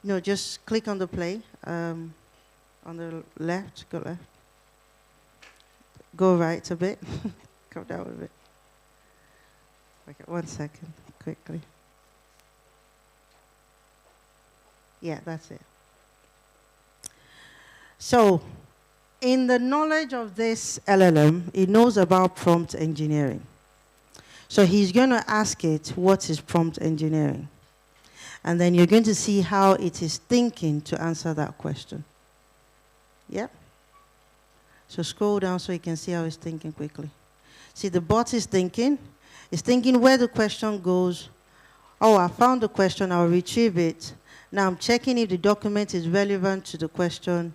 No, just click on the play. On the left, go left. Go right a bit. Come down a bit. Okay, 1 second, quickly. Yeah, that's it. So, in the knowledge of this LLM, it knows about prompt engineering. So he's going to ask it, what is prompt engineering? And then you're going to see how it is thinking to answer that question. Yep. So scroll down so you can see how it's thinking quickly. See, the bot is thinking. It's thinking where the question goes. Oh, I found the question. I'll retrieve it. Now I'm checking if the document is relevant to the question.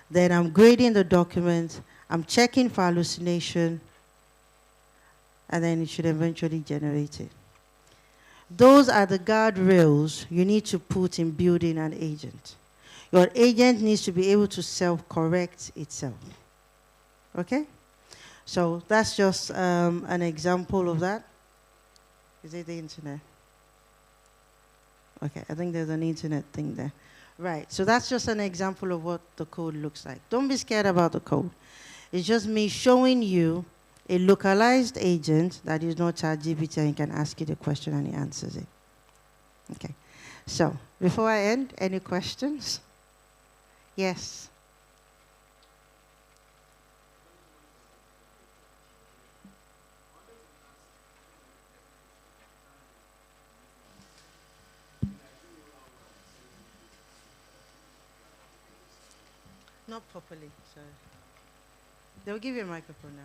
Then I'm grading the document. I'm checking for hallucination. And then it should eventually generate it. Those are the guardrails you need to put in building an agent. Your agent needs to be able to self-correct itself. Okay? So that's just an example of that. Is it the internet? Okay, I think there's an internet thing there. Right, so that's just an example of what the code looks like. Don't be scared about the code. It's just me showing you a localized agent that is not ChatGPT, and you can ask it a question and it answers it. Okay, so before I end, any questions? Yes. Not properly, sorry. They'll give you a microphone now.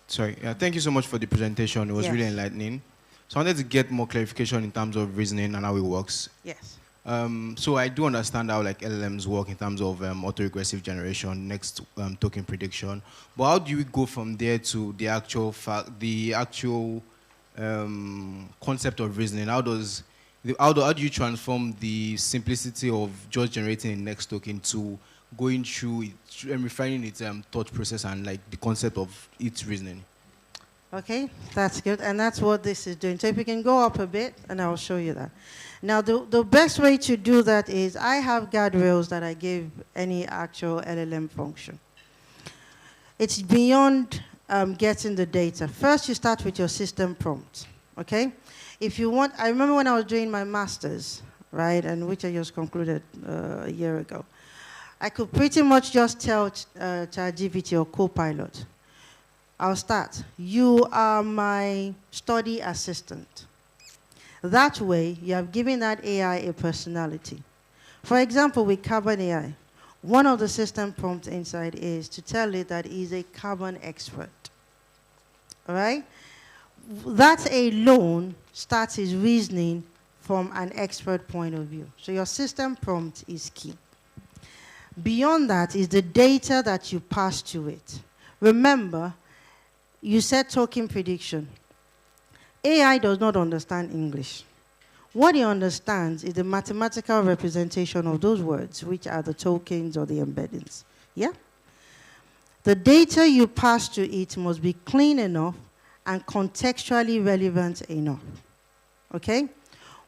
Sorry. Thank you so much for the presentation. It was really enlightening. So I wanted to get more clarification in terms of reasoning and how it works. Yes. So I do understand how like LLMs work in terms of autoregressive generation, next token prediction. But how do we go from there to the actual concept of reasoning? How do you transform the simplicity of just generating a next token to going through it and refining its thought process and like the concept of its reasoning? Okay, that's good, and that's what this is doing. So if you can go up a bit, and I'll show you that. Now, the best way to do that is I have guardrails that I give any actual LLM function. It's beyond getting the data. First, you start with your system prompt, okay? If you want, I remember when I was doing my master's, right, and which I just concluded a year ago, I could pretty much just tell ChatGPT or Copilot, I'll start. You are my study assistant. That way, you have given that AI a personality. For example, with CarbonAI, one of the system prompts inside is to tell it that he's a carbon expert. All right? That alone starts his reasoning from an expert point of view. So your system prompt is key. Beyond that is the data that you pass to it. Remember, you said token prediction. AI does not understand English. What it understands is the mathematical representation of those words, which are the tokens or the embeddings. Yeah? The data you pass to it must be clean enough and contextually relevant enough. Okay?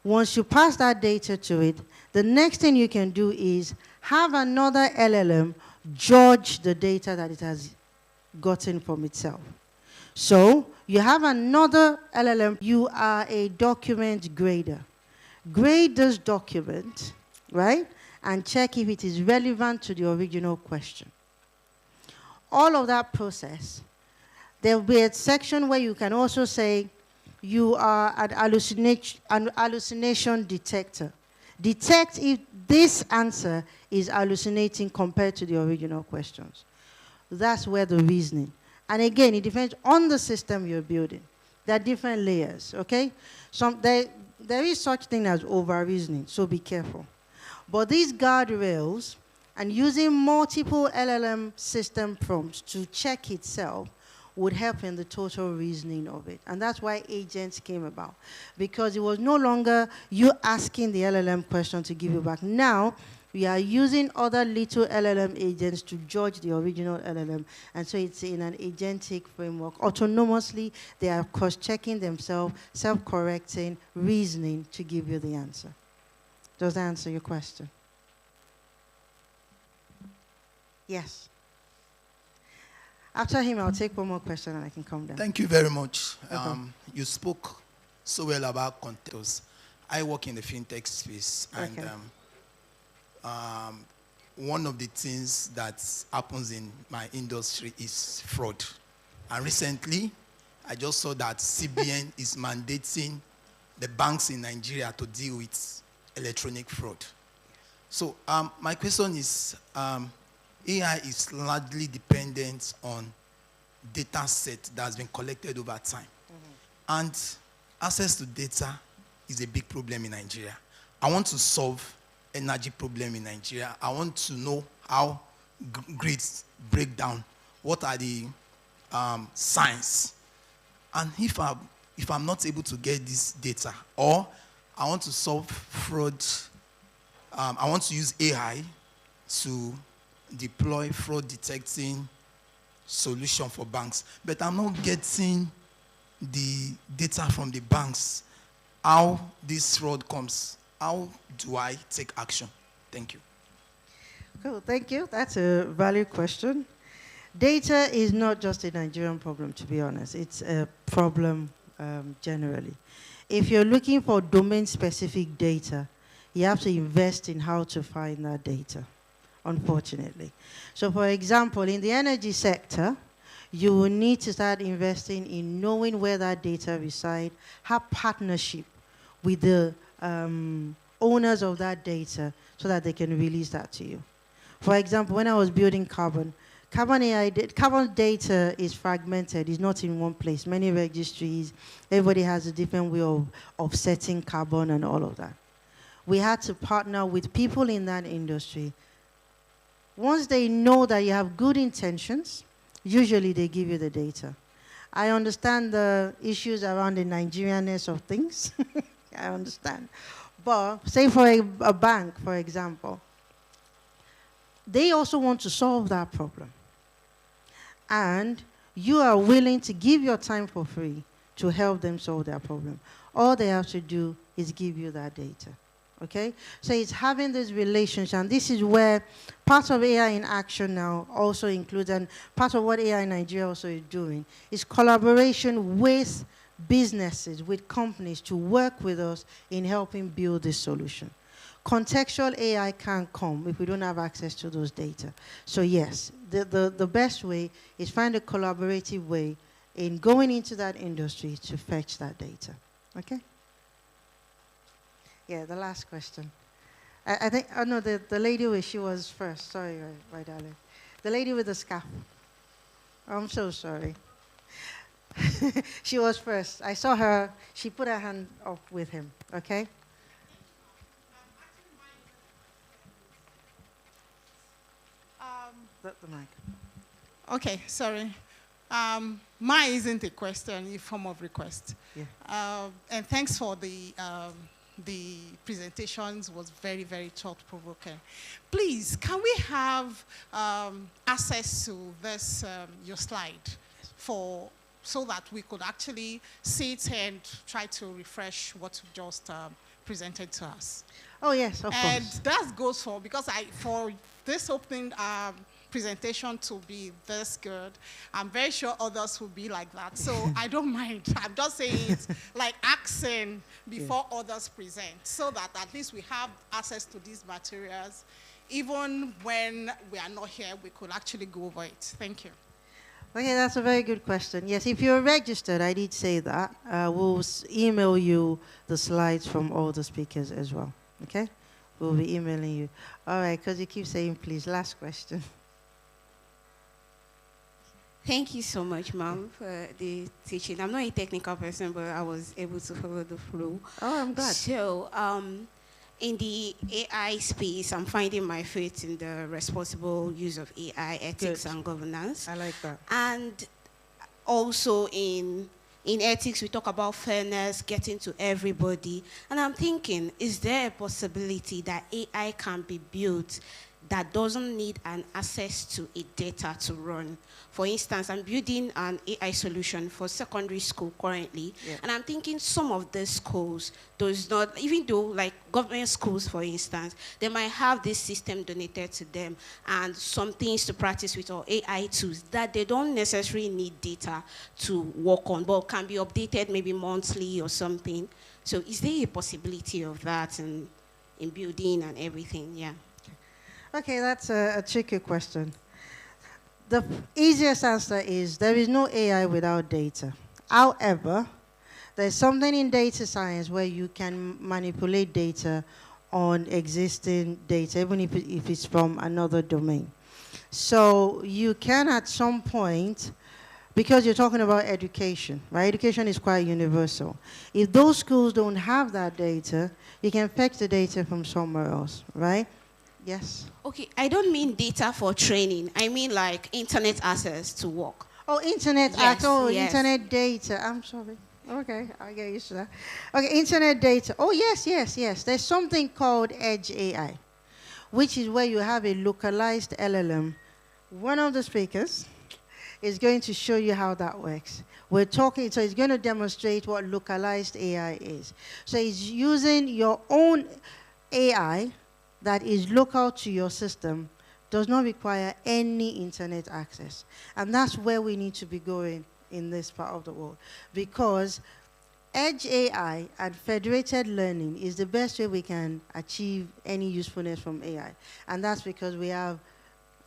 Once you pass that data to it, the next thing you can do is have another LLM judge the data that it has gotten from itself. So you have another LLM. You are a document grader. Grade this document, right? And check if it is relevant to the original question. All of that process, there will be a section where you can also say, you are an hallucination detector. Detect if this answer is hallucinating compared to the original questions. That's where the reasoning. And again, it depends on the system you're building. There are different layers, okay? There is such thing as over-reasoning, so be careful. But these guardrails, and using multiple LLM system prompts to check itself, would help in the total reasoning of it. And that's why agents came about. Because it was no longer you asking the LLM question to give you back. Now, We are using other little LLM agents to judge the original LLM. And so it's in an agentic framework. Autonomously, they are cross-checking themselves, self-correcting, reasoning to give you the answer. Does that answer your question? Yes. After him, I'll take one more question and I can come down. Thank you very much. Okay. You spoke so well about context. I work in the fintech space, and Okay. One of the things that happens in my industry is fraud. And recently, I just saw that CBN is mandating the banks in Nigeria to deal with electronic fraud. So my question is, AI is largely dependent on data set that has been collected over time. And access to data is a big problem in Nigeria. I want to solve energy problem in Nigeria. I want to know how grids break down. What are the signs? And if I'm not able to get this data, or I want to solve fraud, I want to use AI to deploy fraud detecting solution for banks, but I'm not getting the data from the banks, how this fraud comes. How do I take action? Thank you. Cool, thank you. That's a valid question. Data is not just a Nigerian problem, to be honest. It's a problem generally. If you're looking for domain-specific data, you have to invest in how to find that data, unfortunately. So for example, in the energy sector, you will need to start investing in knowing where that data resides, have partnership with the owners of that data so that they can release that to you. For example, when I was building carbon data is fragmented, it's not in one place. Many registries, everybody has a different way of setting carbon and all of that. We had to partner with people in that industry. Once they know that you have good intentions, usually they give you the data. I understand the issues around the Nigerianness of things. I understand. But say for a bank, for example, they also want to solve that problem. And you are willing to give your time for free to help them solve their problem. All they have to do is give you that data. Okay? So it's having this relationship, and this is where part of AI in action now also includes, and part of what AI in Nigeria also is doing, is collaboration with businesses, with companies to work with us in helping build this solution. Contextual AI can't come if we don't have access to those data. So yes, the best way is find a collaborative way in going into that industry to fetch that data. Okay? Yeah, the last question. I think, oh no, the lady, she was first. Sorry, my darling. The lady with the scarf. I'm so sorry. She was first. I saw her. She put her hand up with him. Okay? The mic. Okay, sorry. Mine isn't a question, a form of request. Yeah. And thanks for the presentations. Was very, very thought-provoking. Please, can we have access to this, your slide, so that we could actually see it and try to refresh what you just presented to us? Oh, yes, of and course. that goes for, because for this opening presentation to be this good, I'm very sure others will be like that. So I don't mind. I'm just saying it's like asking before others present, so that at least we have access to these materials. Even when we are not here, we could actually go over it. Thank you. Okay, that's a very good question. Yes, if you're registered, I did say that. We'll email you the slides from all the speakers as well. Okay? We'll be emailing you. All right, because you keep saying please. Last question. Thank you so much, ma'am, for the teaching. I'm not a technical person, but I was able to follow the flow. Oh, I'm glad. So, in the AI space, I'm finding my faith in the responsible use of AI, ethics, and governance. I like that. And also in in ethics, we talk about fairness, getting to everybody. And I'm thinking, is there a possibility that AI can be built that doesn't need an access to a data to run? For instance, I'm building an AI solution for secondary school currently, and I'm thinking some of the schools does not, even though like government schools, for instance, they might have this system donated to them and some things to practice with, or AI tools that they don't necessarily need data to work on, but can be updated maybe monthly or something. So is there a possibility of that in building and everything? Yeah. Okay, that's a tricky question. The easiest answer is there is no AI without data. However, there's something in data science where you can manipulate data on existing data, even if it's from another domain. So you can at some point, because you're talking about education, right? Education is quite universal. If those schools don't have that data, you can fetch the data from somewhere else, right? Yes? Okay, I don't mean data for training. I mean like internet access to work. Oh, internet Yes, access. Oh, yes. internet data. I'm sorry. Okay, I'll get used to that. Okay, internet data. Oh, yes. There's something called Edge AI, which is where you have a localized LLM. One of the speakers is going to show you how that works. We're talking, so it's going to demonstrate what localized AI is. So it's using your own AI that is local to your system, does not require any internet access. And that's where we need to be going in this part of the world. Because Edge AI and federated learning is the best way we can achieve any usefulness from AI. And that's because we have,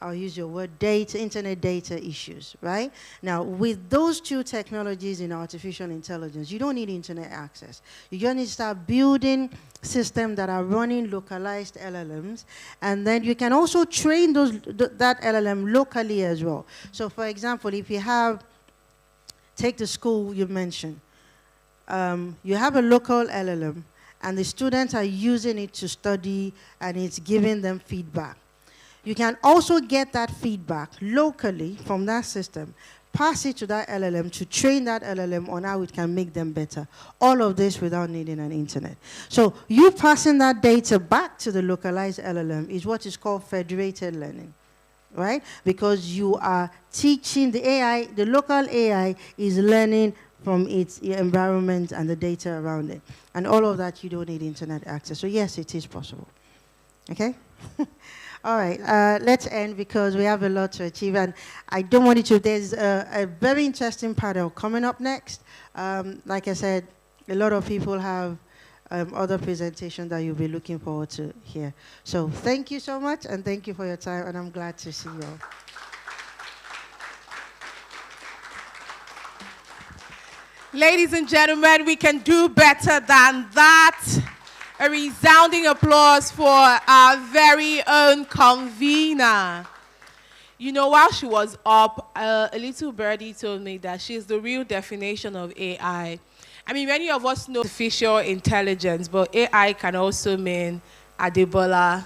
I'll use your word, internet data issues, right? Now, with those two technologies in artificial intelligence, you don't need internet access. You just need to start building systems that are running localized LLMs, and then you can also train that LLM locally as well. So, for example, if you have, take the school you mentioned, you have a local LLM, and the students are using it to study, and it's giving them feedback. You can also get that feedback locally from that system, pass it to that LLM to train that LLM on how it can make them better. All of this without needing an internet. So you passing that data back to the localized LLM is what is called federated learning, right? Because you are teaching the AI, the local AI is learning from its environment and the data around it. And all of that, you don't need internet access. So yes, it is possible. Okay? All right, let's end because we have a lot to achieve, and I don't want it to. There's a very interesting panel coming up next. Like I said, a lot of people have other presentations that you'll be looking forward to hear. So thank you so much, and thank you for your time, and I'm glad to see you all. Ladies and gentlemen, we can do better than that. A resounding applause for our very own convener. You know, while she was up, a little birdie told me that she's the real definition of AI. I mean, many of us know artificial intelligence, but AI can also mean Debola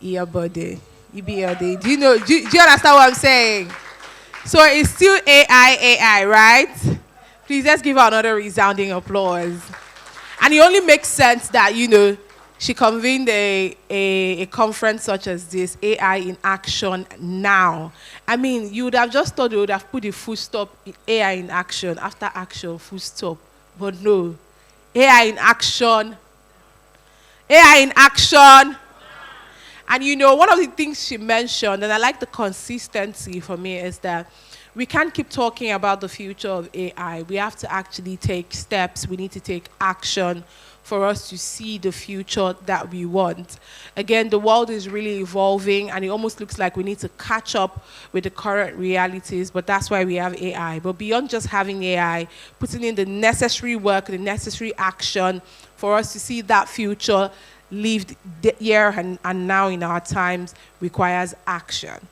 Ibiyode. Do you know? Do you understand what I'm saying? So it's still AI, right? Please, let's give her another resounding applause. And it only makes sense that, you know, she convened a conference such as this, AI in action now. I mean, you would have just thought they would have put a full stop, AI in action, after action, full stop. But no, AI in action. AI in action. And you know, one of the things she mentioned, and I like the consistency for me, is that we can't keep talking about the future of AI. We have to actually take steps. We need to take action for us to see the future that we want. Again, the world is really evolving, and it almost looks like we need to catch up with the current realities, but that's why we have AI. But beyond just having AI, putting in the necessary work, the necessary action for us to see that future lived here and now in our times requires action.